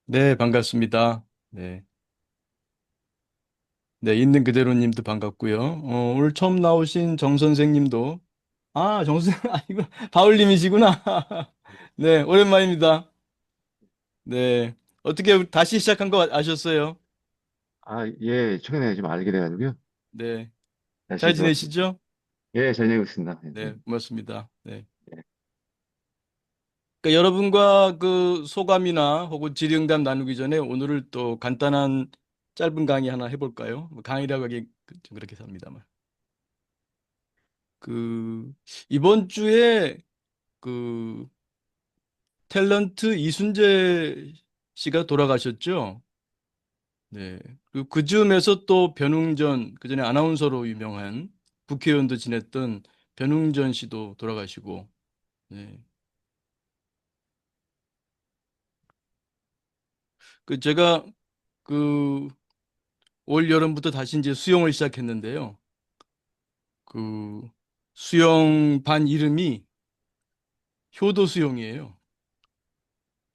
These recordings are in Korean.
네, 반갑습니다. 네. 네, 있는 그대로 님도 반갑고요. 오늘 처음 나오신 정 선생님도, 정 선생, 이거, 바울님이시구나. 네, 오랜만입니다. 네. 어떻게 다시 시작한 거 아셨어요? 예, 최근에 좀 알게 돼가지고요. 네. 다시 잘 들어왔습니다. 지내시죠? 예, 잘 지내고 있습니다. 예, 네, 고맙습니다. 네. 예. 그러니까 여러분과 그 소감이나 혹은 질의응답 나누기 전에 오늘을 또 간단한 짧은 강의 하나 해볼까요? 뭐 강의라고 하기 좀 그렇게 합니다만. 그, 이번 주에 그 탤런트 이순재 씨가 돌아가셨죠? 네. 그리고 그 즈음에서 또 변웅전, 그전에 아나운서로 유명한 국회의원도 지냈던 변웅전 씨도 돌아가시고, 네. 그 제가 그 올 여름부터 다시 이제 수영을 시작했는데요. 그 수영반 이름이 효도 수영이에요.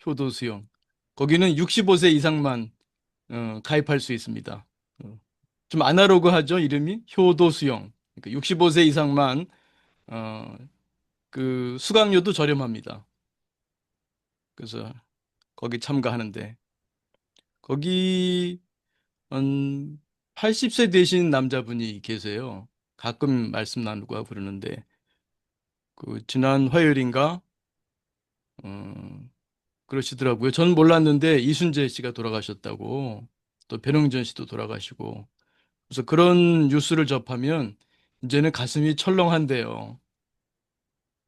효도 수영. 거기는 65세 이상만 가입할 수 있습니다. 어, 좀 아날로그하죠, 이름이? 효도 수영. 그러니까 65세 이상만 어, 그 수강료도 저렴합니다. 그래서 거기 참가하는데 거기 한 80세 되신 남자분이 계세요. 가끔 말씀 나누고 하고 그러는데 그 지난 화요일인가 그러시더라고요. 전 몰랐는데 이순재 씨가 돌아가셨다고 또 배릉전 씨도 돌아가시고 그래서 그런 뉴스를 접하면 이제는 가슴이 철렁한데요.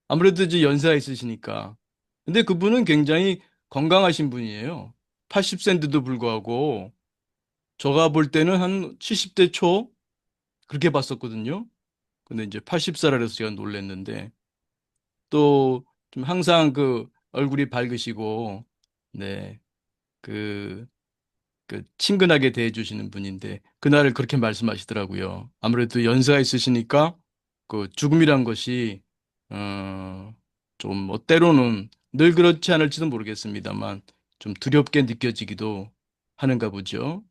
아무래도 이제 연세가 있으시니까. 근데 그분은 굉장히 건강하신 분이에요. 80세인데도 불구하고 제가 볼 때는 한 70대 초 그렇게 봤었거든요. 근데 이제 80세라 그래서 제가 놀랐는데 또 좀 항상 그 얼굴이 밝으시고 네. 그 친근하게 대해주시는 분인데 그날을 그렇게 말씀하시더라고요. 아무래도 연세가 있으시니까 그 죽음이란 것이 어, 좀뭐 때로는 늘 그렇지 않을지도 모르겠습니다만 좀 두렵게 느껴지기도 하는가 보죠.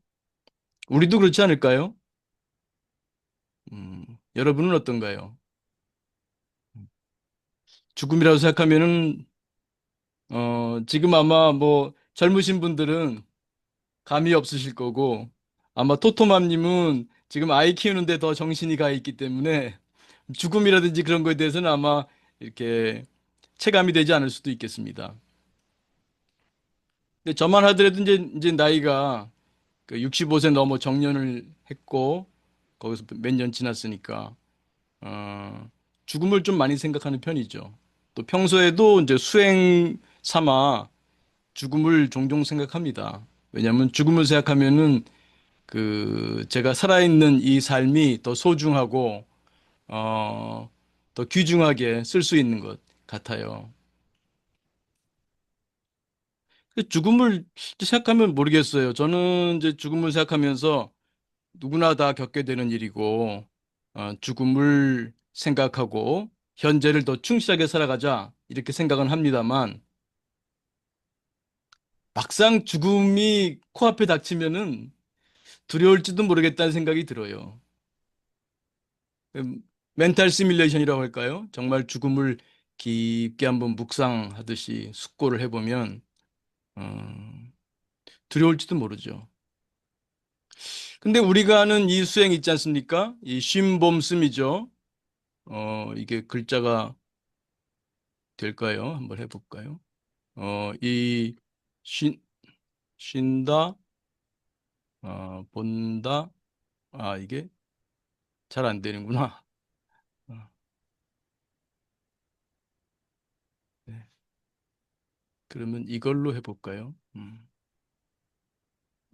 우리도 그렇지 않을까요? 여러분은 어떤가요? 죽음이라고 생각하면은 지금 아마 뭐 젊으신 분들은 감이 없으실 거고 아마 토토맘님은 지금 아이 키우는데 더 정신이 가 있기 때문에 죽음이라든지 그런 거에 대해서는 아마 이렇게 체감이 되지 않을 수도 있겠습니다. 근데 저만 하더라도 이제 나이가 그 65세 넘어 정년을 했고 거기서 몇 년 지났으니까 죽음을 좀 많이 생각하는 편이죠. 또 평소에도 이제 수행 삼아 죽음을 종종 생각합니다. 왜냐하면 죽음을 생각하면은 그 제가 살아있는 이 삶이 더 소중하고 더 귀중하게 쓸 수 있는 것 같아요. 그 죽음을 생각하면 모르겠어요. 저는 이제 죽음을 생각하면서 누구나 다 겪게 되는 일이고 죽음을 생각하고 현재를 더 충실하게 살아가자 이렇게 생각은 합니다만 막상 죽음이 코앞에 닥치면은 두려울지도 모르겠다는 생각이 들어요. 멘탈 시뮬레이션이라고 할까요? 정말 죽음을 깊게 한번 묵상하듯이 숙고를 해보면 어, 두려울지도 모르죠. 근데 우리가 아는 이 수행 있지 않습니까? 이 쉼봄씀이죠. 이게 글자가 될까요? 한번 해볼까요? 이 쉰, 쉰다, 본다, 이게 잘 안 되는구나. 어, 네. 그러면 이걸로 해볼까요?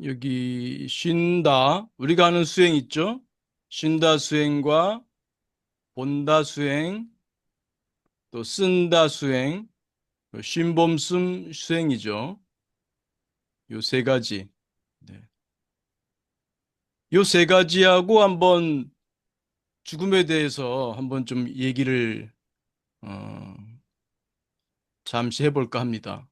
여기 쉰다. 우리가 아는 수행 있죠? 쉰다 수행과 본다 수행, 또 쓴다 수행, 쉼범씀 수행이죠. 요 세 가지. 네. 요 세 가지하고 한번 죽음에 대해서 한번 좀 얘기를 어, 잠시 해볼까 합니다.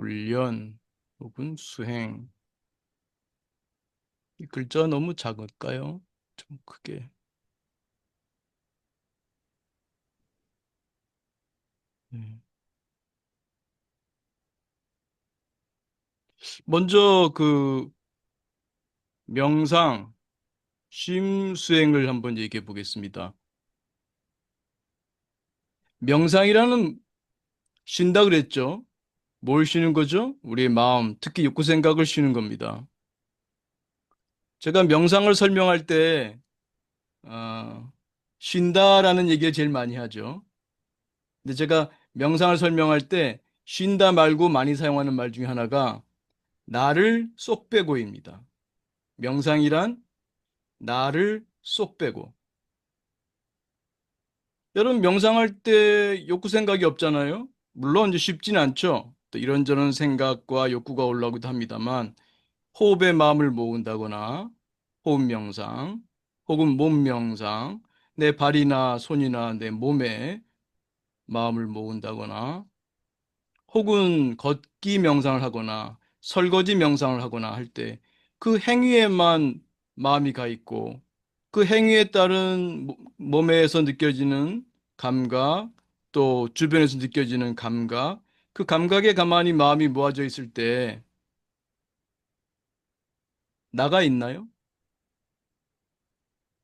훈련 혹은 수행. 이 글자 너무 작을까요? 좀 크게. 네. 먼저 그 명상, 쉼, 수행을 한번 얘기해 보겠습니다. 명상이라는 쉰다 그랬죠? 뭘 쉬는 거죠? 우리의 마음, 특히 욕구 생각을 쉬는 겁니다. 제가 명상을 설명할 때 쉰다라는 얘기를 제일 많이 하죠. 근데 제가 명상을 설명할 때 쉰다 말고 많이 사용하는 말 중에 하나가 나를 쏙 빼고입니다. 명상이란 나를 쏙 빼고. 여러분 명상할 때 욕구 생각이 없잖아요. 물론 이제 쉽진 않죠. 또 이런저런 생각과 욕구가 올라오기도 합니다만 호흡에 마음을 모은다거나 호흡 명상 혹은 몸 명상, 내 발이나 손이나 내 몸에 마음을 모은다거나 혹은 걷기 명상을 하거나 설거지 명상을 하거나 할 때 그 행위에만 마음이 가 있고 그 행위에 따른 몸에서 느껴지는 감각 또 주변에서 느껴지는 감각 그 감각에 가만히 마음이 모아져 있을 때 나가 있나요?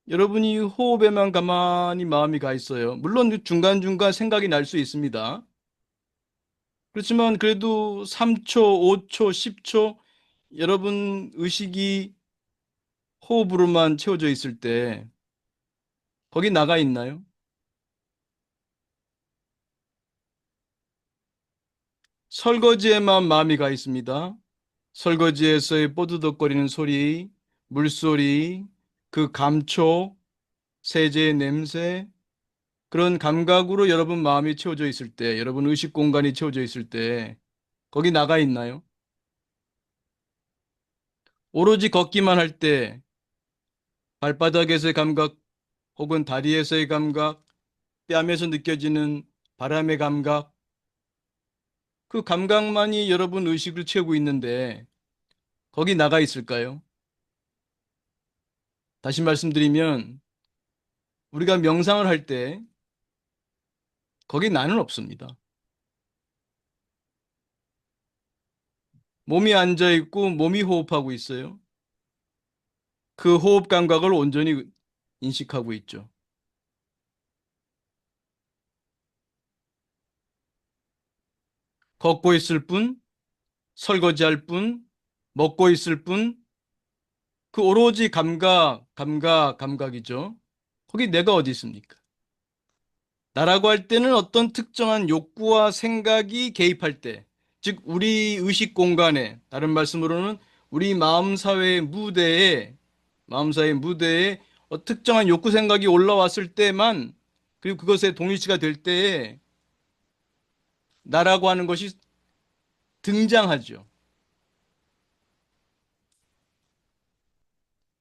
여러분이 호흡에만 가만히 마음이 가 있어요. 물론 중간중간 생각이 날 수 있습니다. 그렇지만 그래도 3초, 5초, 10초 여러분 의식이 호흡으로만 채워져 있을 때 거기 나가 있나요? 설거지에만 마음이 가 있습니다. 설거지에서의 뽀드덕거리는 소리, 물소리, 그 감촉, 세제의 냄새, 그런 감각으로 여러분 마음이 채워져 있을 때, 여러분 의식 공간이 채워져 있을 때 거기 나가 있나요? 오로지 걷기만 할 때 발바닥에서의 감각 혹은 다리에서의 감각, 뺨에서 느껴지는 바람의 감각, 그 감각만이 여러분 의식을 채우고 있는데 거기 나가 있을까요? 다시 말씀드리면 우리가 명상을 할 때 거기 나는 없습니다. 몸이 앉아 있고 몸이 호흡하고 있어요. 그 호흡 감각을 온전히 인식하고 있죠. 걷고 있을 뿐, 설거지할 뿐, 먹고 있을 뿐, 그 오로지 감각이죠. 거기 내가 어디 있습니까? 나라고 할 때는 어떤 특정한 욕구와 생각이 개입할 때, 즉 우리 의식 공간에, 다른 말씀으로는 우리 마음사의 무대에 특정한 욕구 생각이 올라왔을 때만, 그리고 그것에 동일시가 될 때에 나라고 하는 것이 등장하죠.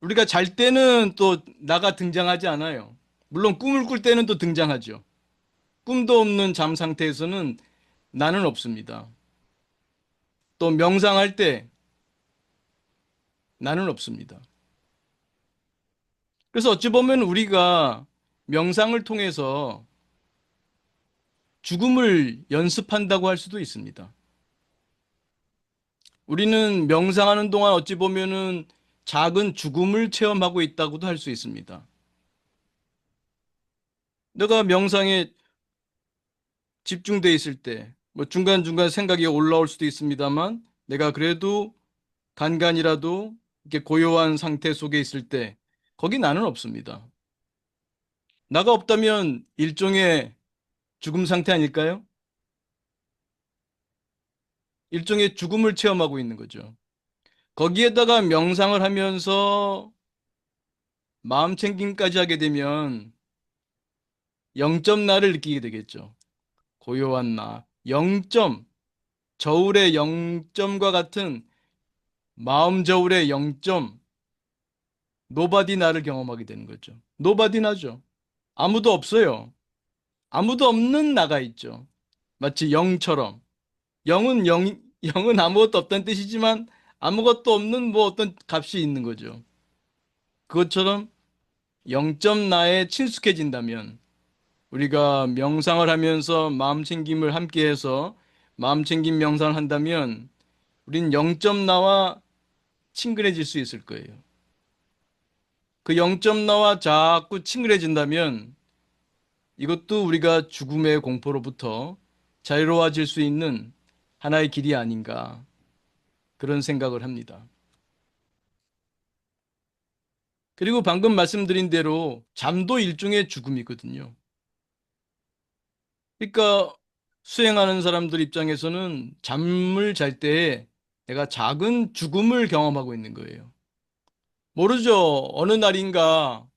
우리가 잘 때는 또 나가 등장하지 않아요. 물론 꿈을 꿀 때는 또 등장하죠. 꿈도 없는 잠 상태에서는 나는 없습니다. 또 명상할 때 나는 없습니다. 그래서 어찌 보면 우리가 명상을 통해서 죽음을 연습한다고 할 수도 있습니다. 우리는 명상하는 동안 어찌 보면은 작은 죽음을 체험하고 있다고도 할 수 있습니다. 내가 명상에 집중돼 있을 때, 뭐 중간중간 생각이 올라올 수도 있습니다만, 내가 그래도 간간이라도 이렇게 고요한 상태 속에 있을 때, 거기 나는 없습니다. 나가 없다면 일종의 죽음 상태 아닐까요? 일종의 죽음을 체험하고 있는 거죠. 거기에다가 명상을 하면서 마음 챙김까지 하게 되면 영점 나를 느끼게 되겠죠. 고요한 나, 영점, 저울의 영점과 같은 마음 저울의 영점, 노바디 나를 경험하게 되는 거죠. 노바디 나죠. 아무도 없어요. 아무도 없는 나가 있죠. 마치 영처럼. 영은 영, 영은 아무것도 없다는 뜻이지만 아무것도 없는 뭐 어떤 값이 있는 거죠. 그것처럼 영점 나에 친숙해진다면 우리가 명상을 하면서 마음 챙김을 함께해서 마음 챙김 명상을 한다면 우린 영점 나와 친근해질 수 있을 거예요. 그 영점 나와 자꾸 친근해진다면 이것도 우리가 죽음의 공포로부터 자유로워질 수 있는 하나의 길이 아닌가 그런 생각을 합니다. 그리고 방금 말씀드린 대로 잠도 일종의 죽음이거든요. 그러니까 수행하는 사람들 입장에서는 잠을 잘 때 내가 작은 죽음을 경험하고 있는 거예요. 모르죠. 어느 날인가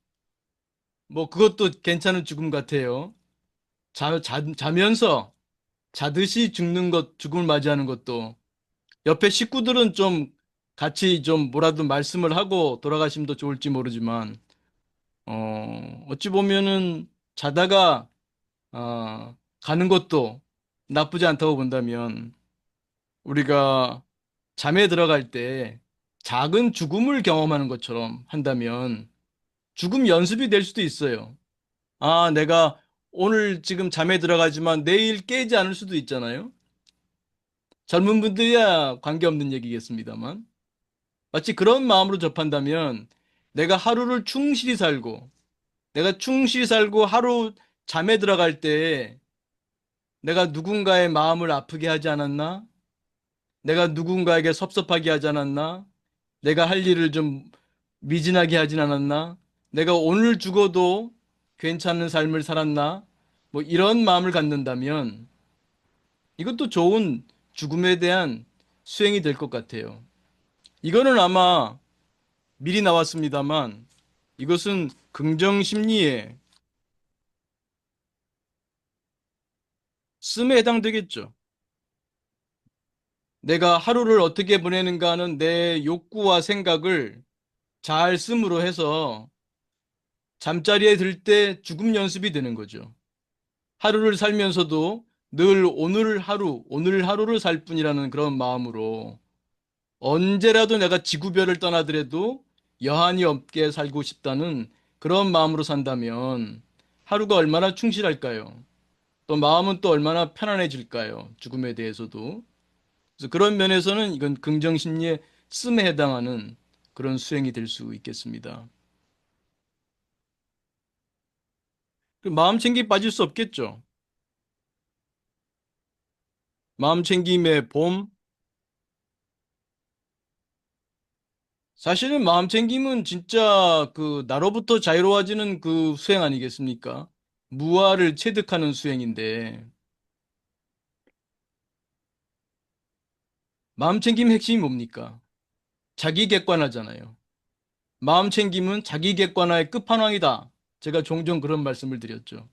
뭐 그것도 괜찮은 죽음 같아요. 자면서 자듯이 죽는 것, 죽음을 맞이하는 것도 옆에 식구들은 좀 같이 좀 뭐라도 말씀을 하고 돌아가시면 더 좋을지 모르지만 어찌 보면은 자다가 가는 것도 나쁘지 않다고 본다면 우리가 잠에 들어갈 때 작은 죽음을 경험하는 것처럼 한다면 죽음 연습이 될 수도 있어요. 아, 내가 오늘 지금 잠에 들어가지만 내일 깨지 않을 수도 있잖아요. 젊은 분들이야 관계없는 얘기겠습니다만. 마치 그런 마음으로 접한다면 내가 하루를 충실히 살고 내가 충실히 살고 하루 잠에 들어갈 때 내가 누군가의 마음을 아프게 하지 않았나? 내가 누군가에게 섭섭하게 하지 않았나? 내가 할 일을 좀 미진하게 하진 않았나? 내가 오늘 죽어도 괜찮은 삶을 살았나? 뭐 이런 마음을 갖는다면 이것도 좋은 죽음에 대한 수행이 될 것 같아요. 이거는 아마 미리 나왔습니다만 이것은 긍정 심리의 씀에 해당되겠죠. 내가 하루를 어떻게 보내는가 하는 내 욕구와 생각을 잘 씀으로 해서 잠자리에 들 때 죽음 연습이 되는 거죠. 하루를 살면서도 늘 오늘 하루를 살 뿐이라는 그런 마음으로 언제라도 내가 지구별을 떠나더라도 여한이 없게 살고 싶다는 그런 마음으로 산다면 하루가 얼마나 충실할까요? 또 마음은 또 얼마나 편안해질까요? 죽음에 대해서도. 그래서 그런 면에서는 이건 긍정심리의 씀에 해당하는 그런 수행이 될 수 있겠습니다. 그 마음 챙김 빠질 수 없겠죠. 마음 챙김의 봄. 사실은 마음 챙김은 진짜 그 나로부터 자유로워지는 그 수행 아니겠습니까? 무아를 체득하는 수행인데 마음 챙김 핵심이 뭡니까? 자기 객관화잖아요. 마음 챙김은 자기 객관화의 끝판왕이다. 제가 종종 그런 말씀을 드렸죠.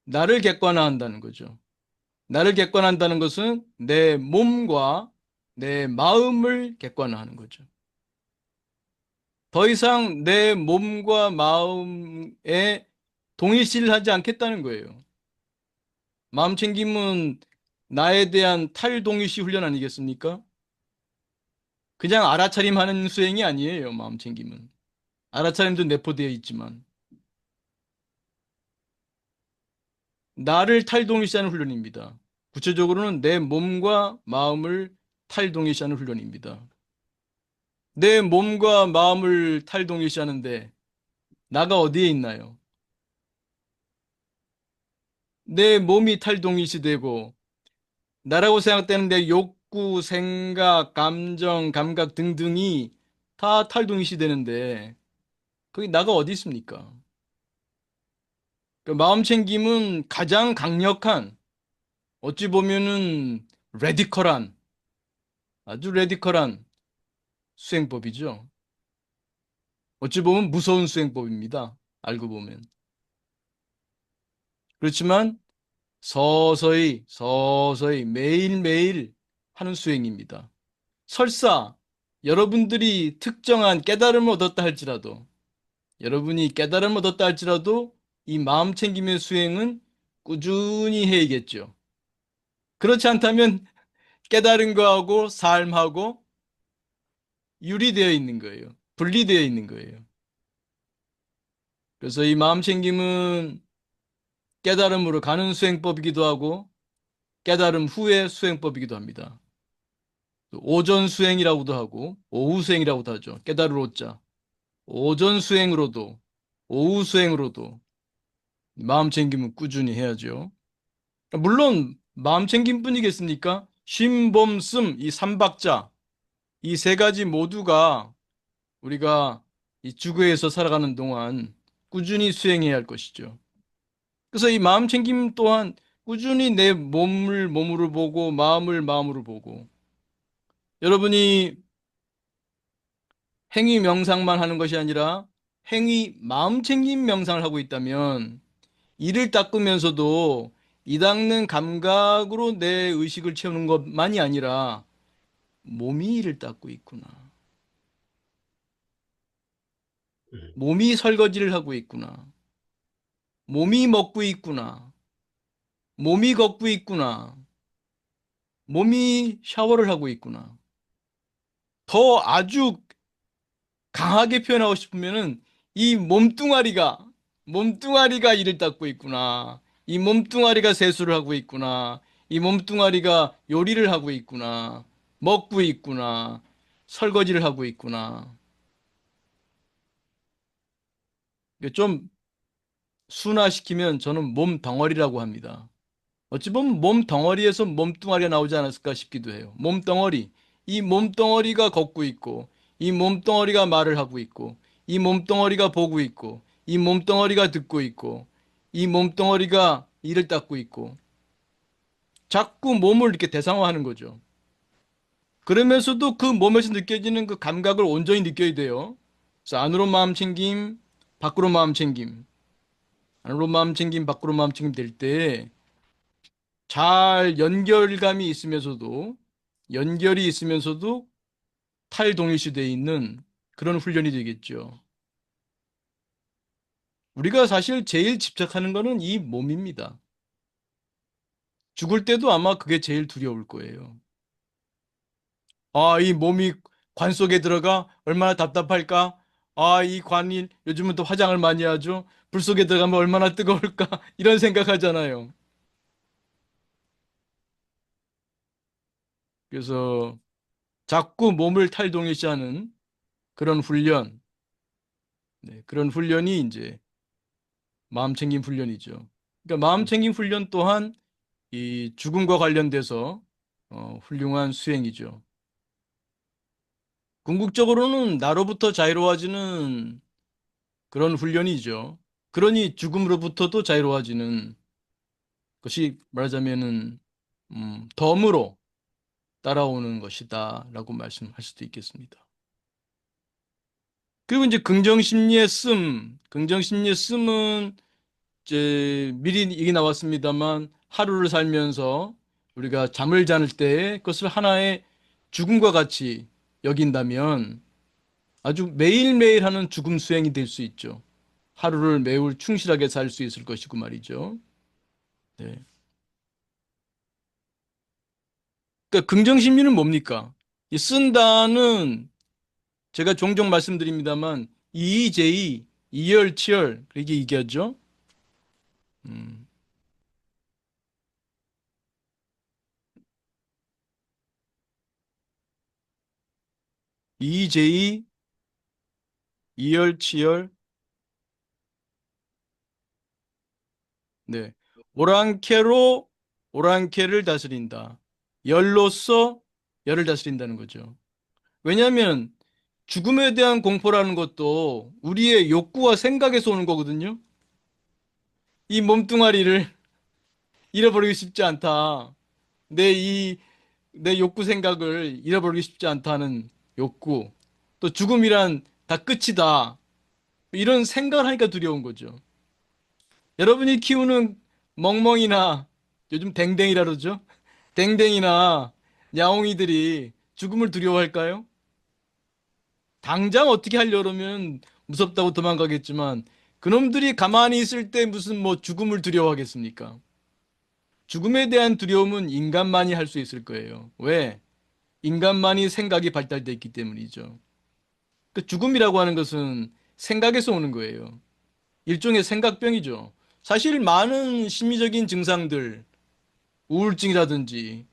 나를 객관화한다는 거죠. 나를 객관한다는 것은 내 몸과 내 마음을 객관화하는 거죠. 더 이상 내 몸과 마음에 동일시를 하지 않겠다는 거예요. 마음 챙김은 나에 대한 탈동일시 훈련 아니겠습니까? 그냥 알아차림하는 수행이 아니에요, 마음 챙김은. 알아차림도 내포되어 있지만. 나를 탈동일시하는 훈련입니다. 구체적으로는 내 몸과 마음을 탈동일시하는 훈련입니다. 내 몸과 마음을 탈동일시하는데 나가 어디에 있나요? 내 몸이 탈동일시되고 나라고 생각되는 내 욕구, 생각, 감정, 감각 등등이 다 탈동일시되는데 거기 나가 어디 있습니까? 그 마음 챙김은 가장 강력한 어찌 보면은 레디컬한 아주 레디컬한 수행법이죠. 어찌 보면 무서운 수행법입니다. 알고 보면. 그렇지만 서서히 서서히 매일매일 하는 수행입니다. 설사 여러분들이 특정한 깨달음을 얻었다 할지라도 여러분이 깨달음을 얻었다 할지라도 이 마음 챙김의 수행은 꾸준히 해야겠죠. 그렇지 않다면 깨달은 거하고 삶하고 유리되어 있는 거예요. 분리되어 있는 거예요. 그래서 이 마음 챙김은 깨달음으로 가는 수행법이기도 하고 깨달음 후의 수행법이기도 합니다. 오전 수행이라고도 하고 오후 수행이라고도 하죠. 깨달을 오자. 오전 수행으로도 오후 수행으로도 마음 챙김은 꾸준히 해야죠. 물론 마음 챙김뿐이겠습니까? 쉼, 봄, 씀, 이 삼박자, 이 세 가지 모두가 우리가 이 지구에서 살아가는 동안 꾸준히 수행해야 할 것이죠. 그래서 이 마음 챙김 또한 꾸준히 내 몸을 몸으로 보고 마음을 마음으로 보고 여러분이 행위 명상만 하는 것이 아니라 행위 마음 챙김 명상을 하고 있다면 이를 닦으면서도 이 닦는 감각으로 내 의식을 채우는 것만이 아니라 몸이 이를 닦고 있구나. 음, 몸이 설거지를 하고 있구나. 몸이 먹고 있구나. 몸이 걷고 있구나. 몸이 샤워를 하고 있구나. 더 아주 강하게 표현하고 싶으면은 이 몸뚱아리가 이를 닦고 있구나. 이 몸뚱아리가 세수를 하고 있구나. 이 몸뚱아리가 요리를 하고 있구나. 먹고 있구나. 설거지를 하고 있구나. 이게 좀 순화시키면 저는 몸 덩어리라고 합니다. 어찌 보면 몸 덩어리에서 몸뚱아리가 나오지 않았을까 싶기도 해요. 몸덩어리. 이 몸덩어리가 걷고 있고, 이 몸덩어리가 말을 하고 있고, 이 몸덩어리가 보고 있고, 이 몸덩어리가 듣고 있고, 이 몸덩어리가 이를 닦고 있고, 자꾸 몸을 이렇게 대상화하는 거죠. 그러면서도 그 몸에서 느껴지는 그 감각을 온전히 느껴야 돼요. 그래서 안으로 마음 챙김, 밖으로 마음 챙김. 안으로 마음 챙김, 밖으로 마음 챙김 될 때, 잘 연결감이 있으면서도 연결이 있으면서도 탈동일시되어 있는 그런 훈련이 되겠죠. 우리가 사실 제일 집착하는 거는 이 몸입니다. 죽을 때도 아마 그게 제일 두려울 거예요. 아, 이 몸이 관 속에 들어가 얼마나 답답할까? 아, 이 관이 요즘은 또 화장을 많이 하죠. 불 속에 들어가면 얼마나 뜨거울까? 이런 생각하잖아요. 그래서 자꾸 몸을 탈동일시하는 그런 훈련, 네, 그런 훈련이 이제 마음 챙김 훈련이죠. 그러니까 마음 음, 챙김 훈련 또한 이 죽음과 관련돼서 훌륭한 수행이죠. 궁극적으로는 나로부터 자유로워지는 그런 훈련이죠. 그러니 죽음으로부터도 자유로워지는 것이 말하자면은 덤으로 따라오는 것이다라고 말씀할 수도 있겠습니다. 그리고 이제 긍정심리의 씀은 이제 미리 얘기 나왔습니다만 하루를 살면서 우리가 잠을 자는 때 그것을 하나의 죽음과 같이 여긴다면 아주 매일매일 하는 죽음 수행이 될 수 있죠. 하루를 매우 충실하게 살 수 있을 것이고 말이죠. 네. 그러니까 긍정심리는 뭡니까? 이 쓴다는 제가 종종 말씀드립니다만 이의제의, 이열치열 그렇게 얘기하죠. 음, 이의제의, 이열치열 네. 오랑캐로 오랑캐를 다스린다. 열로서 열을 다스린다는 거죠. 왜냐하면 죽음에 대한 공포라는 것도 우리의 욕구와 생각에서 오는 거거든요. 이 몸뚱아리를 잃어버리고 싶지 않다. 내 욕구 생각을 잃어버리고 싶지 않다는 욕구. 또 죽음이란 다 끝이다. 이런 생각을 하니까 두려운 거죠. 여러분이 키우는 멍멍이나 요즘 댕댕이라 그러죠? 댕댕이나 야옹이들이 죽음을 두려워할까요? 당장 어떻게 하려고 그러면 무섭다고 도망가겠지만 그놈들이 가만히 있을 때 무슨 뭐 죽음을 두려워하겠습니까? 죽음에 대한 두려움은 인간만이 할 수 있을 거예요. 왜? 인간만이 생각이 발달되어 있기 때문이죠. 그 죽음이라고 하는 것은 생각에서 오는 거예요. 일종의 생각병이죠. 사실 많은 심리적인 증상들, 우울증이라든지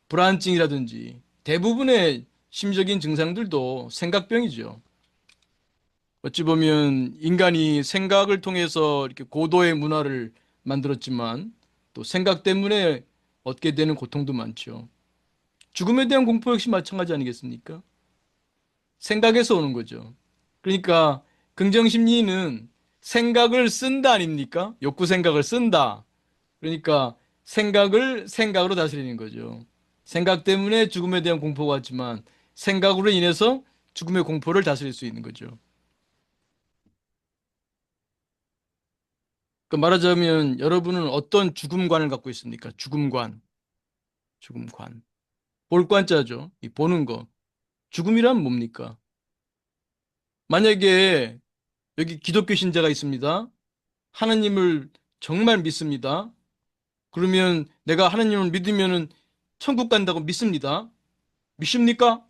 불안증이라든지 대부분의 심리적인 증상들도 생각병이죠. 어찌 보면 인간이 생각을 통해서 이렇게 고도의 문화를 만들었지만 또 생각 때문에 얻게 되는 고통도 많죠. 죽음에 대한 공포 역시 마찬가지 아니겠습니까? 생각에서 오는 거죠. 그러니까 긍정심리는 생각을 쓴다 아닙니까? 욕구 생각을 쓴다. 그러니까 생각을 생각으로 다스리는 거죠. 생각 때문에 죽음에 대한 공포가 왔지만 생각으로 인해서 죽음의 공포를 다스릴 수 있는 거죠. 그 말하자면 여러분은 어떤 죽음관을 갖고 있습니까? 죽음관, 죽음관. 볼관자죠. 이 보는 거. 죽음이란 뭡니까? 만약에 여기 기독교 신자가 있습니다. 하나님을 정말 믿습니다. 그러면 내가 하나님을 믿으면은 천국 간다고 믿습니다. 믿습니까?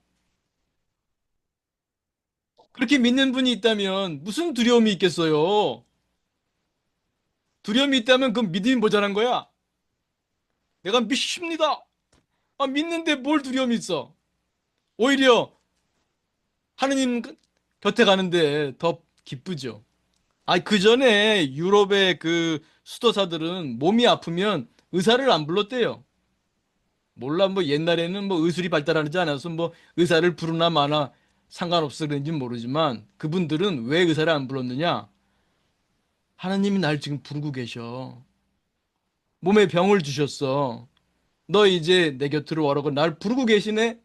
그렇게 믿는 분이 있다면 무슨 두려움이 있겠어요? 두려움이 있다면 그건 믿음이 모자란 거야. 내가 믿습니다. 아, 믿는데 뭘 두려움이 있어? 오히려 하느님 곁에 가는데 더 기쁘죠. 아, 그 전에 유럽의 그 수도사들은 몸이 아프면 의사를 안 불렀대요. 몰라, 뭐 옛날에는 뭐 의술이 발달하지 않아서 뭐 의사를 부르나 마나 상관없어 그런지 모르지만 그분들은 왜 의사를 안 불렀느냐? 하나님이 날 지금 부르고 계셔. 몸에 병을 주셨어. 너 이제 내 곁으로 오라고 날 부르고 계시네?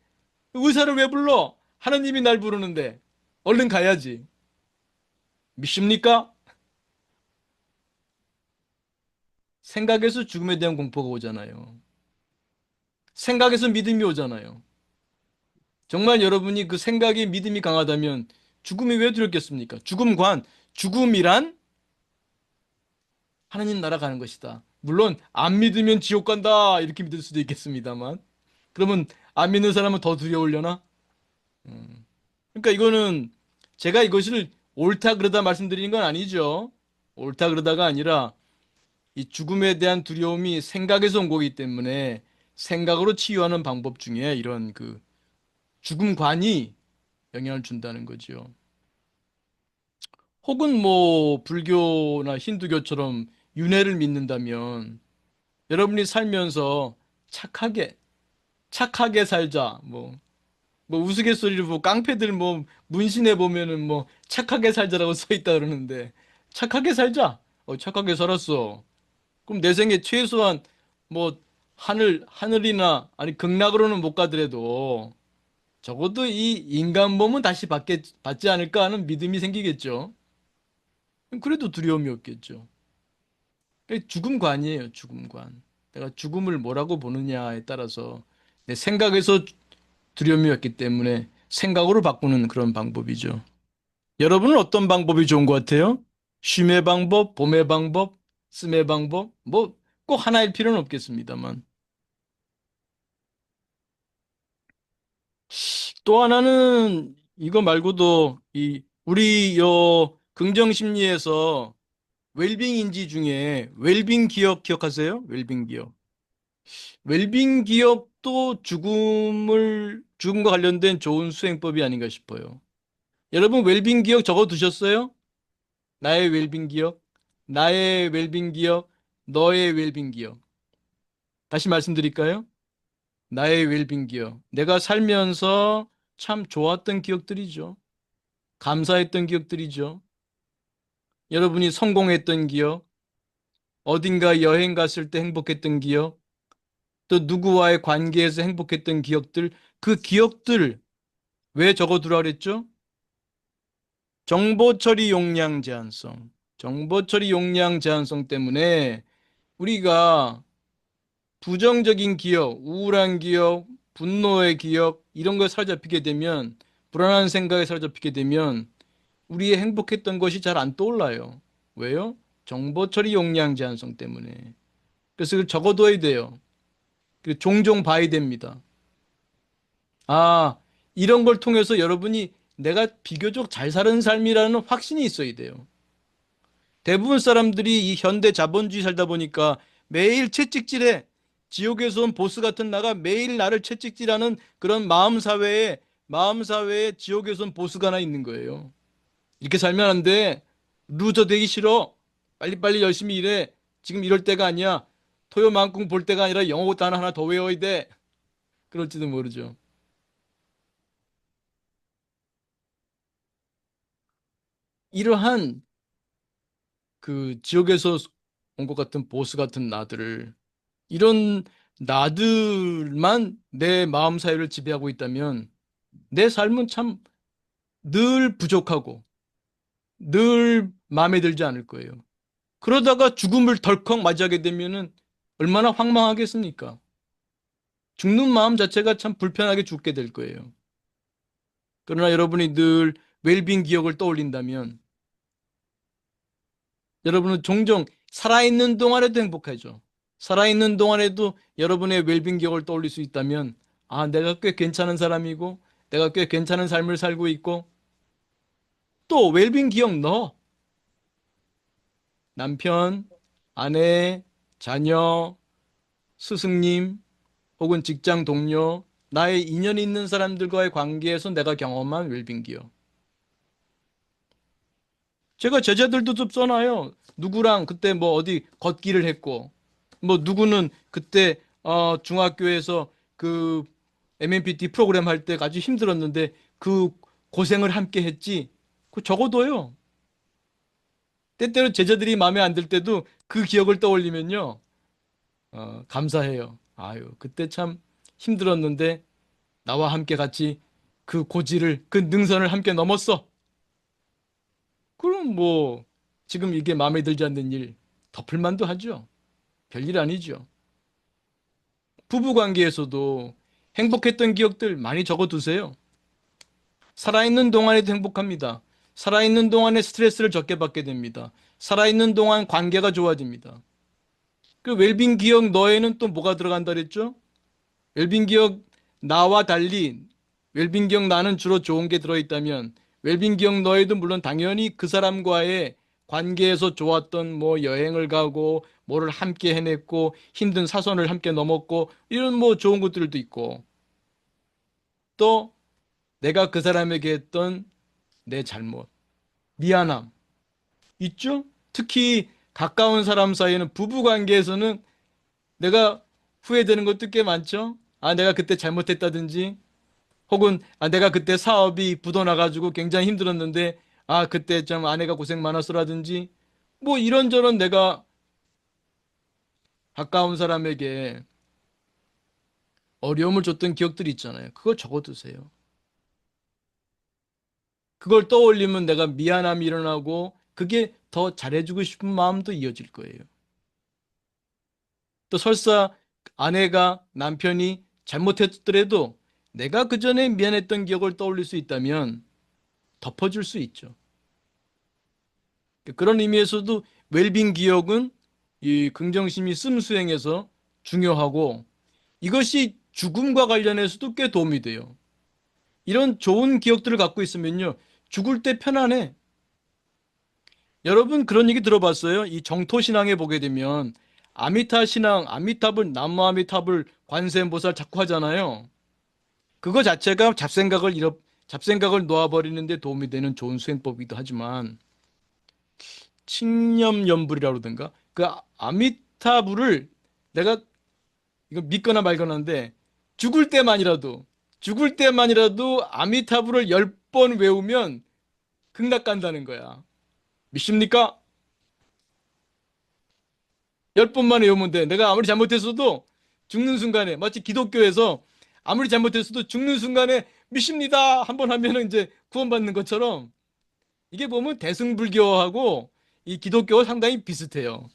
의사를 왜 불러? 하나님이 날 부르는데. 얼른 가야지. 믿습니까? 생각에서 죽음에 대한 공포가 오잖아요. 생각에서 믿음이 오잖아요. 정말 여러분이 그 생각에 믿음이 강하다면 죽음이 왜 두렵겠습니까? 죽음관, 죽음이란 하나님 나라 가는 것이다. 물론 안 믿으면 지옥 간다 이렇게 믿을 수도 있겠습니다만 그러면 안 믿는 사람은 더 두려우려나? 그러니까 이거는 제가 이것을 옳다 그러다 말씀드리는 건 아니죠. 옳다 그러다가 아니라 이 죽음에 대한 두려움이 생각에서 온 거기 때문에 생각으로 치유하는 방법 중에 이런 그 죽음관이 영향을 준다는 거죠. 혹은 뭐 불교나 힌두교처럼 윤회를 믿는다면 여러분이 살면서 착하게 착하게 살자. 뭐 우스갯소리로 뭐 깡패들 뭐 문신해 보면은 뭐 착하게 살자라고 써 있다 그러는데 착하게 살자. 착하게 살았어. 그럼 내 생에 최소한 뭐 하늘이나 아니 극락으로는 못 가더라도 적어도 이 인간 몸은 다시 받지 않을까 하는 믿음이 생기겠죠. 그래도 두려움이 없겠죠. 죽음관이에요, 죽음관. 내가 죽음을 뭐라고 보느냐에 따라서 내 생각에서 두려움이 왔기 때문에 생각으로 바꾸는 그런 방법이죠. 여러분은 어떤 방법이 좋은 것 같아요? 쉼의 방법, 봄의 방법, 씀의 방법, 뭐 꼭 하나일 필요는 없겠습니다만. 또 하나는 이거 말고도 이 우리 긍정 심리에서 웰빙 인지 중에 웰빙 기억하세요? 웰빙 기억. 웰빙 기억도 죽음과 관련된 좋은 수행법이 아닌가 싶어요. 여러분 웰빙 기억 적어 두셨어요? 나의 웰빙 기억, 나의 웰빙 기억, 너의 웰빙 기억. 다시 말씀드릴까요? 나의 웰빙 기억. 내가 살면서 참 좋았던 기억들이죠. 감사했던 기억들이죠. 여러분이 성공했던 기억, 어딘가 여행 갔을 때 행복했던 기억, 또 누구와의 관계에서 행복했던 기억들, 그 기억들 왜 적어두라 그랬죠? 정보 처리 용량 제한성. 정보 처리 용량 제한성 때문에 우리가 부정적인 기억, 우울한 기억, 분노의 기억, 이런 거에 사로잡히게 되면, 불안한 생각에 사로잡히게 되면, 우리의 행복했던 것이 잘 안 떠올라요. 왜요? 정보 처리 용량 제한성 때문에. 그래서 그걸 적어둬야 돼요. 그리고 종종 봐야 됩니다. 아, 이런 걸 통해서 여러분이 내가 비교적 잘 사는 삶이라는 확신이 있어야 돼요. 대부분 사람들이 이 현대 자본주의 살다 보니까 매일 채찍질해. 지옥에서 온 보스 같은 나가 매일 나를 채찍질하는 그런 마음 사회에 지옥에서 온 보스가 하나 있는 거예요. 이렇게 살면 안 돼. 루저 되기 싫어. 빨리빨리 열심히 일해. 지금 이럴 때가 아니야. 토요만큼 볼 때가 아니라 영어 단어 하나 더 외워야 돼. 그럴지도 모르죠. 이러한 그 지옥에서 온 것 같은 보스 같은 나들을, 이런 나들만 내 마음 사유를 지배하고 있다면 내 삶은 참 늘 부족하고 늘 마음에 들지 않을 거예요. 그러다가 죽음을 덜컥 맞이하게 되면은 얼마나 황망하겠습니까? 죽는 마음 자체가 참 불편하게 죽게 될 거예요. 그러나 여러분이 늘 웰빙 기억을 떠올린다면 여러분은 종종 살아있는 동안에도 행복하죠. 살아있는 동안에도 여러분의 웰빙 기억을 떠올릴 수 있다면, 아, 내가 꽤 괜찮은 사람이고 내가 꽤 괜찮은 삶을 살고 있고, 또 웰빙 기억 넣어. 남편, 아내, 자녀, 스승님, 혹은 직장 동료, 나의 인연이 있는 사람들과의 관계에서 내가 경험한 웰빙 기억. 제가 제자들도 좀 써놔요. 누구랑 그때 뭐 어디 걷기를 했고, 뭐 누구는 그때 중학교에서 그 MMPT 프로그램 할 때 아주 힘들었는데 그 고생을 함께 했지. 그 적어둬요. 때때로 제자들이 마음에 안 들 때도 그 기억을 떠올리면요, 감사해요. 아유, 그때 참 힘들었는데 나와 함께 같이 그 고지를, 그 능선을 함께 넘었어. 그럼 뭐 지금 이게 마음에 들지 않는 일 덮을만도 하죠. 별일 아니죠. 부부 관계에서도 행복했던 기억들 많이 적어두세요. 살아있는 동안에도 행복합니다. 살아있는 동안에 스트레스를 적게 받게 됩니다. 살아있는 동안 관계가 좋아집니다. 그 웰빙 기억 너에는 또 뭐가 들어간다 그랬죠? 웰빙 기억 나와 달리 웰빙 기억 나는 주로 좋은 게 들어있다면, 웰빙 기억 너에도 물론 당연히 그 사람과의 관계에서 좋았던 뭐 여행을 가고 뭐를 함께 해냈고 힘든 사선을 함께 넘었고 이런 뭐 좋은 것들도 있고, 또 내가 그 사람에게 했던 내 잘못, 미안함 있죠? 특히 가까운 사람 사이에는, 부부 관계에서는 내가 후회되는 것도 꽤 많죠? 아, 내가 그때 잘못했다든지, 혹은 아, 내가 그때 사업이 부도나가지고 굉장히 힘들었는데, 아, 그때 좀 아내가 고생 많았어라든지, 뭐 이런저런 내가 가까운 사람에게 어려움을 줬던 기억들이 있잖아요. 그걸 적어두세요. 그걸 떠올리면 내가 미안함이 일어나고 그게 더 잘해주고 싶은 마음도 이어질 거예요. 또 설사 아내가, 남편이 잘못했더라도 내가 그 전에 미안했던 기억을 떠올릴 수 있다면 덮어줄 수 있죠. 그런 의미에서도 웰빙 기억은 이 긍정심이 씀수행에서 중요하고, 이것이 죽음과 관련해서도 꽤 도움이 돼요. 이런 좋은 기억들을 갖고 있으면요, 죽을 때 편안해. 여러분 그런 얘기 들어봤어요? 이 정토신앙에 보게 되면 아미타 신앙, 아미타불, 남무 아미타불, 관세음보살 자꾸 하잖아요. 그거 자체가 잡생각을 놓아버리는데 도움이 되는 좋은 수행법이기도 하지만, 칭념연불이라고 그러던가, 그 아미타불을 내가 이거 믿거나 말거나인데, 죽을 때만이라도 아미타불을 10번 외우면 극락 간다는 거야. 믿습니까? 10번만 외우면 돼. 내가 아무리 잘못했어도 죽는 순간에, 마치 기독교에서 아무리 잘못했어도 죽는 순간에 믿습니다 한 번 하면은 이제 구원받는 것처럼, 이게 보면 대승불교하고 이 기독교가 상당히 비슷해요.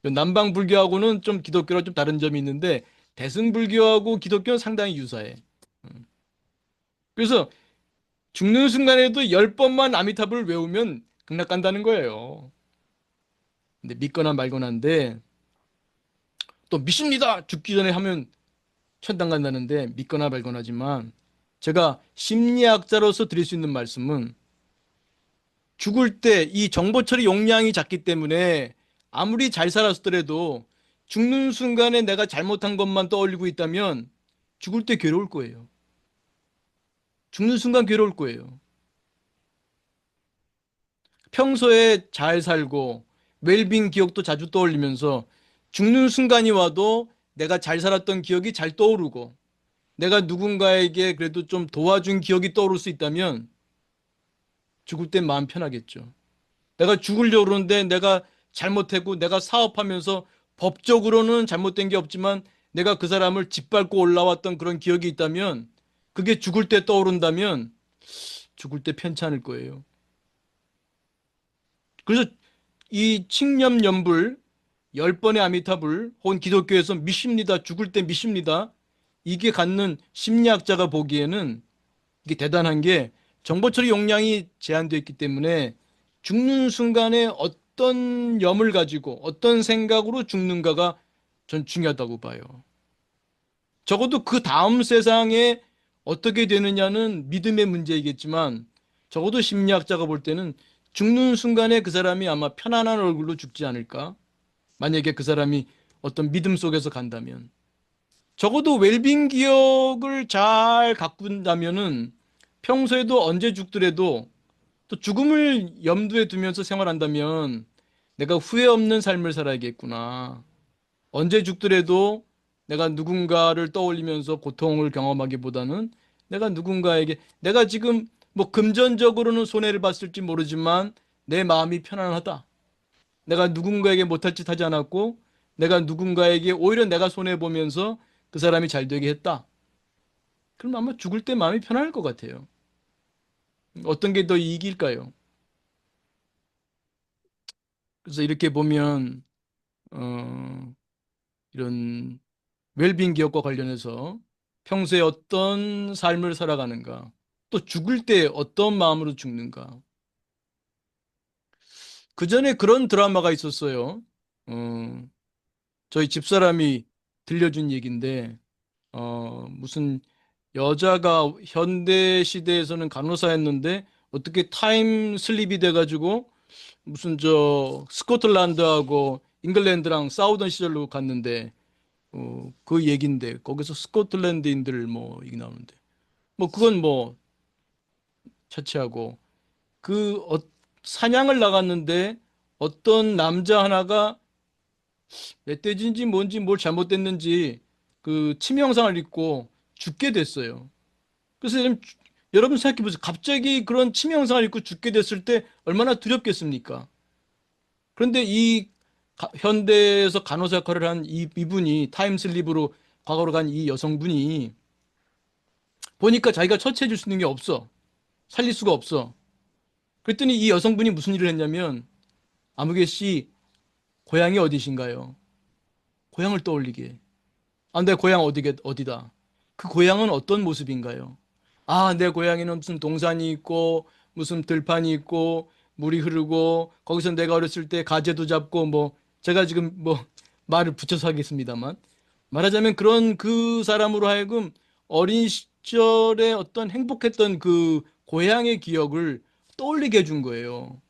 남방 불교하고는 좀 기독교랑 좀 다른 점이 있는데 대승불교하고 기독교는 상당히 유사해. 그래서 죽는 순간에도 10번만 아미타불을 외우면 극락 간다는 거예요. 근데 믿거나 말거나인데, 또 믿습니다. 죽기 전에 하면 천당 간다는데 믿거나 말거나지만 제가 심리학자로서 드릴 수 있는 말씀은 죽을 때 이 정보 처리 용량이 작기 때문에 아무리 잘 살았더라도 죽는 순간에 내가 잘못한 것만 떠올리고 있다면 죽을 때 괴로울 거예요. 죽는 순간 괴로울 거예요. 평소에 잘 살고 웰빙 기억도 자주 떠올리면서 죽는 순간이 와도 내가 잘 살았던 기억이 잘 떠오르고 내가 누군가에게 그래도 좀 도와준 기억이 떠오를 수 있다면 죽을 땐 마음 편하겠죠. 내가 죽으려고 그러는데 내가 잘못했고 내가 사업하면서 법적으로는 잘못된 게 없지만 내가 그 사람을 짓밟고 올라왔던 그런 기억이 있다면 그게 죽을 때 떠오른다면 죽을 때 편찮을 거예요. 그래서 이 칙념연불 10번의 아미타불 혹은 기독교에서 믿습니다. 죽을 때 믿습니다. 이게 갖는 심리학자가 보기에는 이게 대단한 게 정보 처리 용량이 제한되어 있기 때문에 죽는 순간에 어떤 염을 가지고 어떤 생각으로 죽는가가 전 중요하다고 봐요. 적어도 그 다음 세상에 어떻게 되느냐는 믿음의 문제이겠지만 적어도 심리학자가 볼 때는 죽는 순간에 그 사람이 아마 편안한 얼굴로 죽지 않을까? 만약에 그 사람이 어떤 믿음 속에서 간다면. 적어도 웰빙 기억을 잘 가꾼다면은 평소에도 언제 죽더라도 또 죽음을 염두에 두면서 생활한다면 내가 후회 없는 삶을 살아야겠구나. 언제 죽더라도 내가 누군가를 떠올리면서 고통을 경험하기보다는 내가 누군가에게 내가 지금 뭐 금전적으로는 손해를 봤을지 모르지만 내 마음이 편안하다. 내가 누군가에게 못할 짓 하지 않았고 내가 누군가에게 오히려 내가 손해보면서 그 사람이 잘 되게 했다. 그럼 아마 죽을 때 마음이 편안할 것 같아요. 어떤 게 더 이익일까요? 그래서 이렇게 보면 이런 웰빙 기업과 관련해서 평소에 어떤 삶을 살아가는가, 또 죽을 때 어떤 마음으로 죽는가. 그 전에 그런 드라마가 있었어요. 어, 저희 집사람이 들려준 얘기인데, 무슨 여자가 현대 시대에서는 간호사였는데 어떻게 타임 슬립이 돼가지고 무슨 저 스코틀랜드하고 잉글랜드랑 싸우던 시절로 갔는데 그 얘긴데 거기서 스코틀랜드인들 뭐 얘기 나오는데 뭐 그건 뭐 차치하고 그 사냥을 나갔는데 어떤 남자 하나가 멧돼지인지 뭔지 뭘 잘못됐는지 그 치명상을 입고 죽게 됐어요. 그래서 여러분 생각해 보세요. 갑자기 그런 치명상을 입고 죽게 됐을 때 얼마나 두렵겠습니까? 그런데 이 현대에서 간호사 역할을 한 이분이 타임슬립으로 과거로 간 이 여성분이 보니까 자기가 처치해 줄 수 있는 게 없어. 살릴 수가 없어. 그랬더니 이 여성분이 무슨 일을 했냐면 아무개 씨 고향이 어디신가요? 고향을 떠올리게. 아, 내 고향 어디다. 그 고향은 어떤 모습인가요? 아, 내 고향에는 무슨 동산이 있고 무슨 들판이 있고 물이 흐르고 거기서 내가 어렸을 때 가재도 잡고 뭐 제가 지금 뭐 말을 붙여서 하겠습니다만 말하자면 그런 그 사람으로 하여금 어린 시절에 어떤 행복했던 그 고향의 기억을 떠올리게 해준 거예요.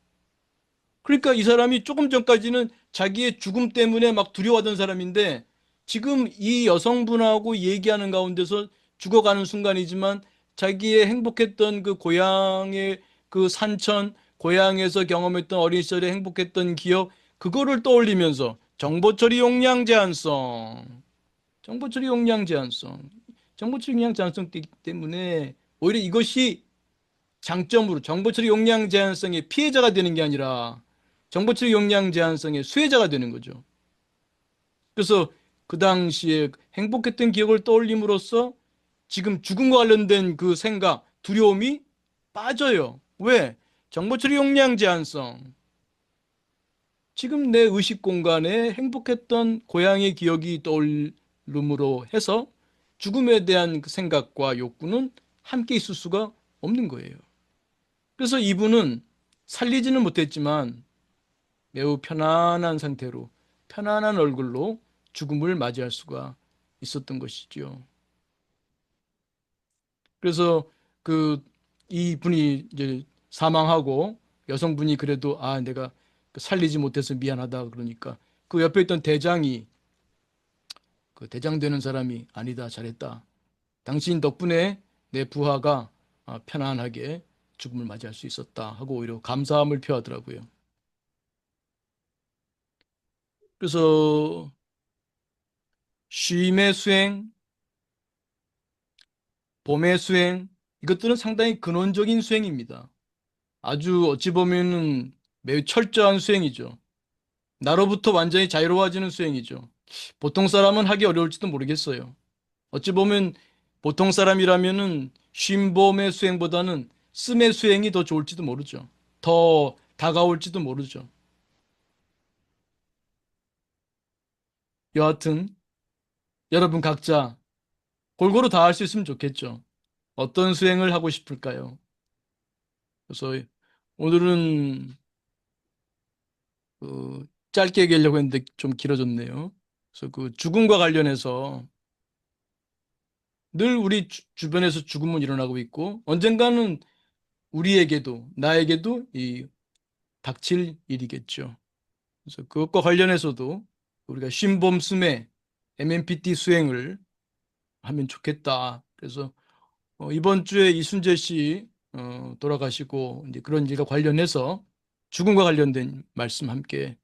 그러니까 이 사람이 조금 전까지는 자기의 죽음 때문에 막 두려워하던 사람인데 지금 이 여성분하고 얘기하는 가운데서 죽어가는 순간이지만 자기의 행복했던 그 고향의 그 산천, 고향에서 경험했던 어린 시절에 행복했던 기억, 그거를 떠올리면서 정보처리 용량 제한성, 정보처리 용량 제한성, 정보처리 용량 제한성 때문에 오히려 이것이 장점으로 정보처리 용량 제한성의 피해자가 되는 게 아니라 정보처리 용량 제한성의 수혜자가 되는 거죠. 그래서 그 당시에 행복했던 기억을 떠올림으로써 지금 죽음과 관련된 그 생각, 두려움이 빠져요. 왜? 정보처리 용량 제한성. 지금 내 의식 공간에 행복했던 고향의 기억이 떠올름으로 해서 죽음에 대한 그 생각과 욕구는 함께 있을 수가 없는 거예요. 그래서 이분은 살리지는 못했지만 매우 편안한 상태로 편안한 얼굴로 죽음을 맞이할 수가 있었던 것이지요. 그래서 그 이분이 이제 사망하고 여성분이 그래도 아 내가 살리지 못해서 미안하다 그러니까 그 옆에 있던 대장이 그 대장 되는 사람이 아니다 잘했다. 당신 덕분에 내 부하가 편안하게 죽음을 맞이할 수 있었다 하고 오히려 감사함을 표하더라고요. 그래서 쉼의 수행, 봄의 수행 이것들은 상당히 근원적인 수행입니다. 아주 어찌 보면은 매우 철저한 수행이죠. 나로부터 완전히 자유로워지는 수행이죠. 보통 사람은 하기 어려울지도 모르겠어요. 어찌 보면 보통 사람이라면은 쉼봄의 수행보다는 씀의 수행이 더 좋을지도 모르죠. 더 다가올지도 모르죠. 여하튼 여러분 각자 골고루 다 할 수 있으면 좋겠죠. 어떤 수행을 하고 싶을까요? 그래서 오늘은 짧게 얘기하려고 했는데 좀 길어졌네요. 그래서 그 죽음과 관련해서 늘 우리 주변에서 죽음은 일어나고 있고 언젠가는 우리에게도 나에게도 이 닥칠 일이겠죠. 그래서 그것과 관련해서도 우리가 쉼봄씀의 MMPT 수행을 하면 좋겠다. 그래서 이번 주에 이순재 씨 돌아가시고 이제 그런 일과 관련해서 죽음과 관련된 말씀 함께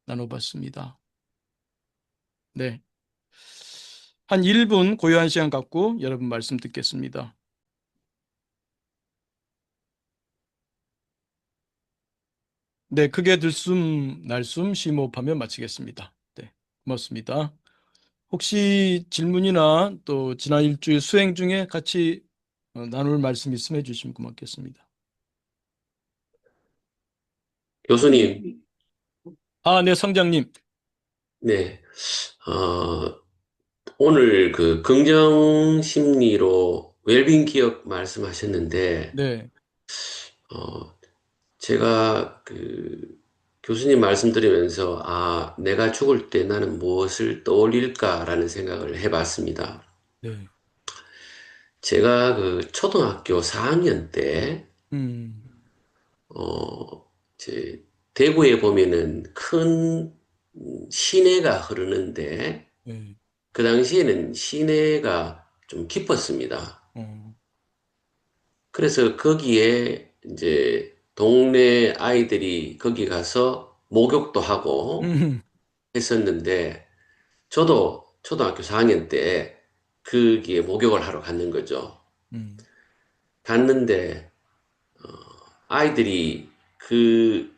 나눠봤습니다. 네. 한 1분 고요한 시간 갖고 여러분 말씀 듣겠습니다. 네, 크게 들숨, 날숨, 심호흡하며 마치겠습니다. 네, 고맙습니다. 혹시 질문이나 또 지난 일주일 수행 중에 같이 나눌 말씀 있으면 해주시면 고맙겠습니다. 교수님, 아, 네, 성장님. 네, 어, 오늘 그 긍정 심리로 웰빙 기억 말씀하셨는데, 네, 어, 제가 그 교수님 말씀 들으면서, 아, 내가 죽을 때 나는 무엇을 떠올릴까라는 생각을 해봤습니다. 네, 제가 그 초등학교 4학년 때, 음, 어, 이제 대구에 보면은 큰 시내가 흐르는데, 네, 그 당시에는 시내가 좀 깊었습니다. 어, 그래서 거기에 이제 동네 아이들이 거기 가서 목욕도 하고 음, 했었는데, 저도 초등학교 4학년 때 거기에 목욕을 하러 갔는 거죠. 음, 갔는데, 아이들이 그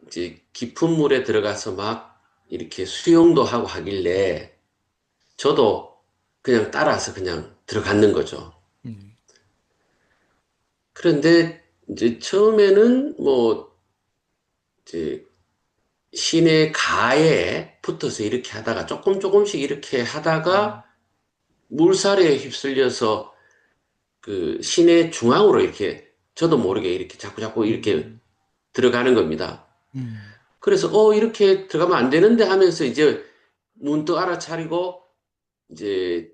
이제 깊은 물에 들어가서 막 이렇게 수영도 하고 하길래, 저도 그냥 따라서 그냥 들어갔는 거죠. 음, 그런데 이제 처음에는 뭐 이제 시내 가에 붙어서 이렇게 하다가 조금씩 이렇게 하다가 물살에 휩쓸려서 그 시내 중앙으로 이렇게 저도 모르게 이렇게 자꾸 이렇게 음, 들어가는 겁니다. 음, 그래서 이렇게 들어가면 안 되는데 하면서 이제 문득 알아차리고 이제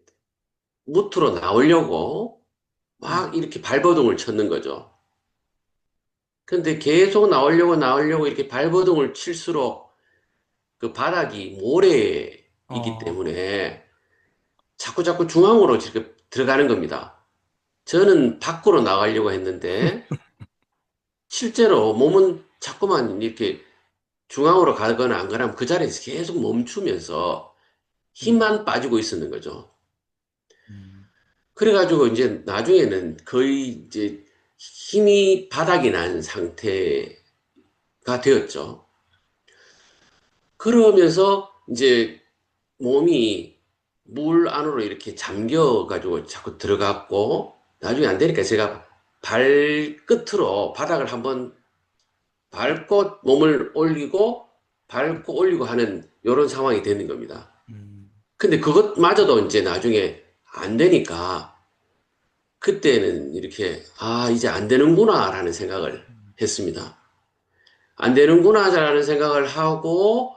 무트로 나오려고 막 이렇게 발버둥을 쳤는 거죠. 근데 계속 나오려고 이렇게 발버둥을 칠수록 그 바닥이 모래이기 어, 때문에 자꾸 중앙으로 이렇게 들어가는 겁니다. 저는 밖으로 나가려고 했는데 실제로 몸은 자꾸만 이렇게 중앙으로 가거나 안 가면 그 자리에서 계속 멈추면서 음, 힘만 빠지고 있었는 거죠. 음, 그래가지고 이제 나중에는 거의 이제 힘이 바닥이 난 상태가 되었죠. 그러면서 이제 몸이 물 안으로 이렇게 잠겨가지고 자꾸 들어갔고, 나중에 안 되니까 제가 발끝으로 바닥을 한번 밟고 몸을 올리고, 밟고 올리고 하는 이런 상황이 되는 겁니다. 음, 근데 그것마저도 이제 나중에 안 되니까, 그때는 이렇게, 아, 이제 안 되는구나라는 생각을 했습니다. 안 되는구나라는 생각을 하고,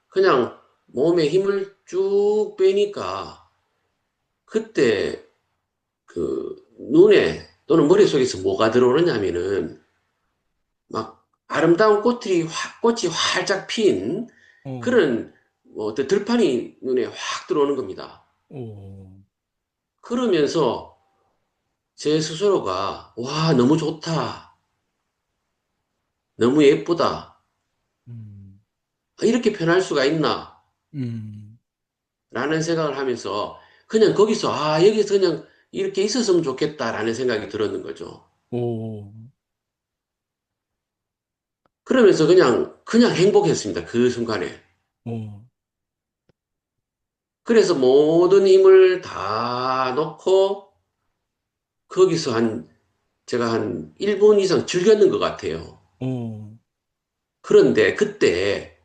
그냥 몸에 힘을 쭉 빼니까 그때 그 눈에 또는 머릿속에서 뭐가 들어오느냐면은 막 아름다운 꽃이 활짝 핀 어, 그런 뭐 어떤 들판이 눈에 확 들어오는 겁니다. 오, 그러면서 제 스스로가 와, 너무 좋다. 너무 예쁘다. 음, 이렇게 표현할 수가 있나? 음, 라는 생각을 하면서 그냥 거기서 여기서 그냥 이렇게 있었으면 좋겠다라는 생각이 들었는 거죠. 오, 그러면서 그냥 행복했습니다. 그 순간에. 오, 그래서 모든 힘을 다 넣고 거기서 제가 한 1분 이상 즐겼는 것 같아요. 오, 그런데 그때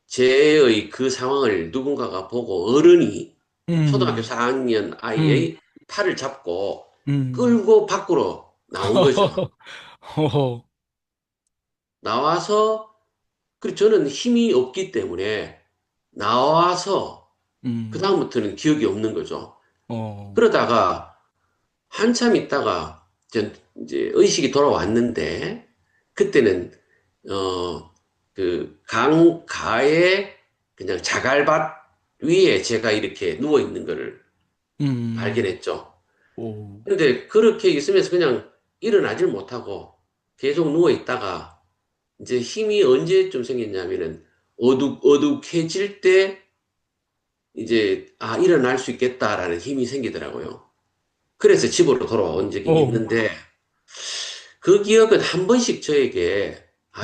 제의 그 상황을 누군가가 보고 어른이 초등학교 음, 4학년 음, 아이의 팔을 잡고 음. 끌고 밖으로 나온 거죠. 허허, 나와서, 그리고 저는 힘이 없기 때문에 나와서 음, 그다음부터는 기억이 없는 거죠. 어, 그러다가 한참 있다가 이제 의식이 돌아왔는데 그때는 그 가에 그냥 자갈밭 위에 제가 이렇게 누워 있는 거를 음, 발견했죠. 오, 근데 그렇게 있으면서 그냥 일어나질 못하고 계속 누워 있다가 이제 힘이 언제쯤 생겼냐면은 어둑어둑해질 때 이제 일어날 수 있겠다라는 힘이 생기더라고요. 그래서 집으로 돌아온 적이 오, 있는데 그 기억은 한 번씩 저에게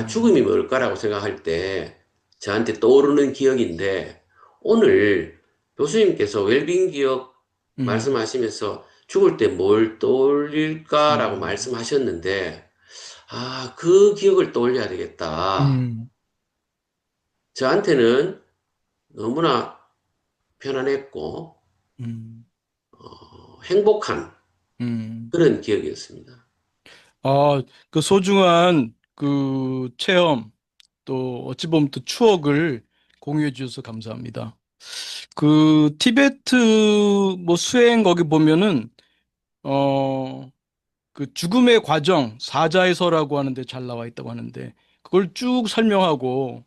죽음이 음, 뭘까라고 생각할 때 저한테 떠오르는 기억인데 오늘 교수님께서 웰빙 기억 음, 말씀하시면서 죽을 때 뭘 떠올릴까라고 음, 말씀하셨는데 그 기억을 떠올려야 되겠다. 음, 저한테는 너무나 편안했고 음, 행복한 음. 그런 기억이었습니다. 아, 그 소중한 그 체험, 또 어찌 보면 또 추억을 공유해 주셔서 감사합니다. 그 티베트 뭐 수행 거기 보면은 어 그 죽음의 과정 사자에서라고 하는데 잘 나와 있다고 하는데 그걸 쭉 설명하고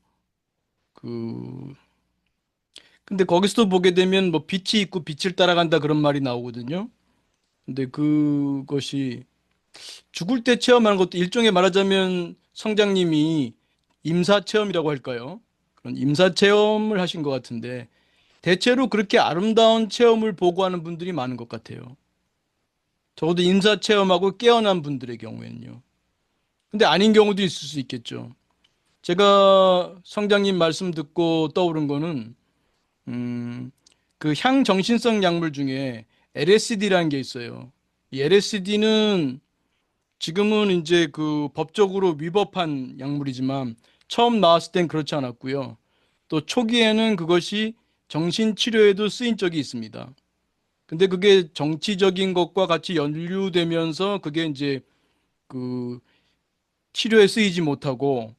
그 근데 거기서도 보게 되면 뭐 빛이 있고 빛을 따라간다 그런 말이 나오거든요. 근데 그것이 죽을 때 체험하는 것도 일종의 말하자면 성장님이 임사 체험이라고 할까요? 그런 임사 체험을 하신 것 같은데 대체로 그렇게 아름다운 체험을 보고하는 분들이 많은 것 같아요. 적어도 임사 체험하고 깨어난 분들의 경우에는요. 근데 아닌 경우도 있을 수 있겠죠. 제가 성장님 말씀 듣고 떠오른 거는 음, 그 향정신성 약물 중에 LSD라는 게 있어요. 이 LSD는 지금은 이제 그 법적으로 위법한 약물이지만 처음 나왔을 땐 그렇지 않았고요. 또 초기에는 그것이 정신치료에도 쓰인 적이 있습니다. 근데 그게 정치적인 것과 같이 연루되면서 그게 이제 그 치료에 쓰이지 못하고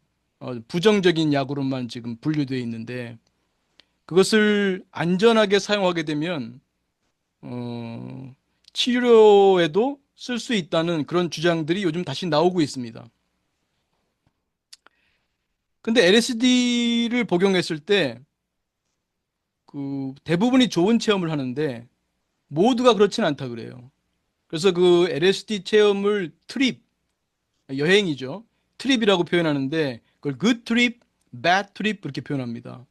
부정적인 약으로만 지금 분류되어 있는데 그것을 안전하게 사용하게 되면 어, 치료에도 쓸 수 있다는 그런 주장들이 요즘 다시 나오고 있습니다. 근데 LSD를 복용했을 때 그 대부분이 좋은 체험을 하는데 모두가 그렇진 않다 그래요. 그래서 그 LSD 체험을 트립, 여행이죠. 트립이라고 표현하는데 그걸 good trip, bad trip 그렇게 표현합니다.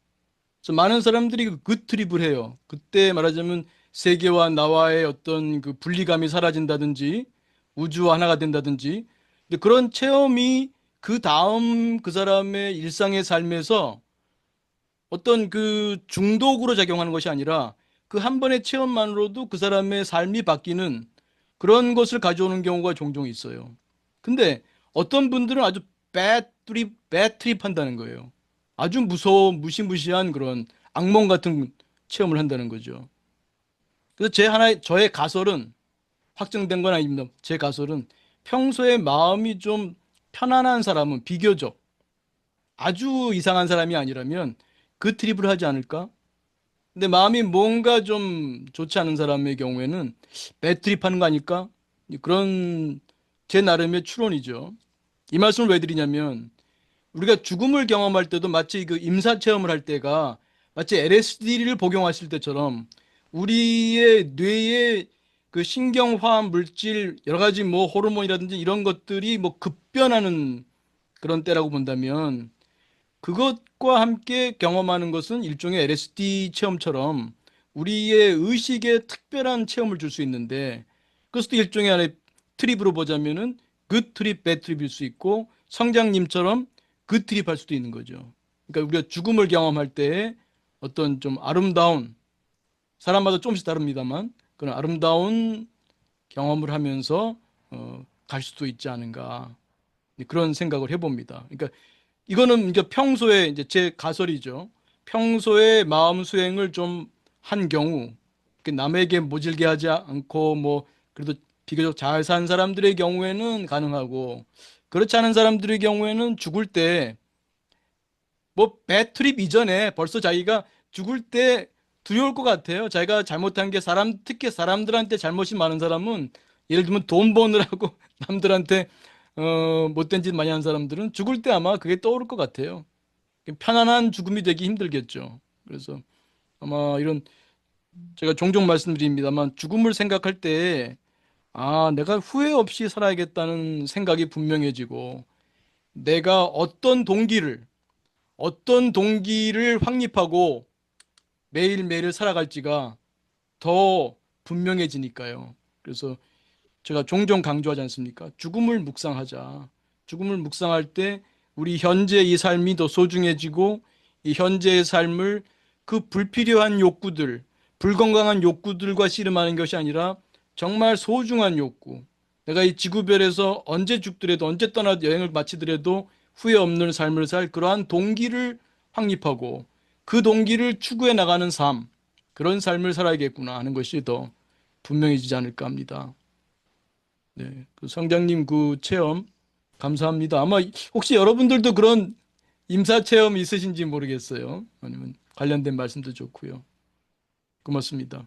그래서 많은 사람들이 그 good trip을 해요. 그때 말하자면 세계와 나와의 어떤 그 분리감이 사라진다든지 우주와 하나가 된다든지 근데 그런 체험이 그 다음 그 사람의 일상의 삶에서 어떤 그 중독으로 작용하는 것이 아니라 그 한 번의 체험만으로도 그 사람의 삶이 바뀌는 그런 것을 가져오는 경우가 종종 있어요. 근데 어떤 분들은 아주 bad trip 한다는 거예요. 아주 무시무시한 그런 악몽 같은 체험을 한다는 거죠. 그래서 저의 가설은 확정된 건 아닙니다. 제 가설은 평소에 마음이 좀 편안한 사람은 비교적 아주 이상한 사람이 아니라면 그 트립을 하지 않을까? 근데 마음이 뭔가 좀 좋지 않은 사람의 경우에는 배트립하는 거 아닐까? 그런 제 나름의 추론이죠. 이 말씀을 왜 드리냐면 우리가 죽음을 경험할 때도 마치 그 임사 체험을 할 때가 마치 LSD를 복용하실 때처럼 우리의 뇌의 그 신경화학 물질 여러 가지 뭐 호르몬이라든지 이런 것들이 뭐 급변하는 그런 때라고 본다면 그것과 함께 경험하는 것은 일종의 LSD 체험처럼 우리의 의식에 특별한 체험을 줄 수 있는데 그것도 일종의 하나의 트립으로 보자면은 굿 트립, 배드 트립일 수 있고 성장님처럼 굿 트립 할 수도 있는 거죠. 그러니까 우리가 죽음을 경험할 때 어떤 좀 아름다운 사람마다 조금씩 다릅니다만 그런 아름다운 경험을 하면서 갈 수도 있지 않은가 그런 생각을 해봅니다. 그러니까 이거는 이제 평소에 이제 제 가설이죠. 평소에 마음 수행을 좀 한 경우, 남에게 모질게 하지 않고 뭐 그래도 비교적 잘 산 사람들의 경우에는 가능하고 그렇지 않은 사람들의 경우에는 죽을 때 뭐 배트립 이전에 벌써 자기가 죽을 때 두려울 것 같아요. 자기가 잘못한 게 특히 사람들한테 잘못이 많은 사람은 예를 들면 돈 버느라고 남들한테 못된 짓 많이 하는 사람들은 죽을 때 아마 그게 떠오를 것 같아요. 편안한 죽음이 되기 힘들겠죠. 그래서 아마 이런 제가 종종 말씀드립니다만 죽음을 생각할 때 내가 후회 없이 살아야겠다는 생각이 분명해지고 내가 어떤 동기를 확립하고 매일매일을 살아갈지가 더 분명해지니까요. 그래서 제가 종종 강조하지 않습니까? 죽음을 묵상하자. 죽음을 묵상할 때 우리 현재 이 삶이 더 소중해지고 이 현재의 삶을 그 불필요한 욕구들, 불건강한 욕구들과 씨름하는 것이 아니라 정말 소중한 욕구. 내가 이 지구별에서 언제 죽더라도 언제 떠나 여행을 마치더라도 후회 없는 삶을 살 그러한 동기를 확립하고 그 동기를 추구해 나가는 삶, 그런 삶을 살아야겠구나 하는 것이 더 분명해지지 않을까 합니다. 네, 그 성장님 그 체험 감사합니다. 아마 혹시 여러분들도 그런 임사 체험 있으신지 모르겠어요. 아니면 관련된 말씀도 좋고요. 고맙습니다.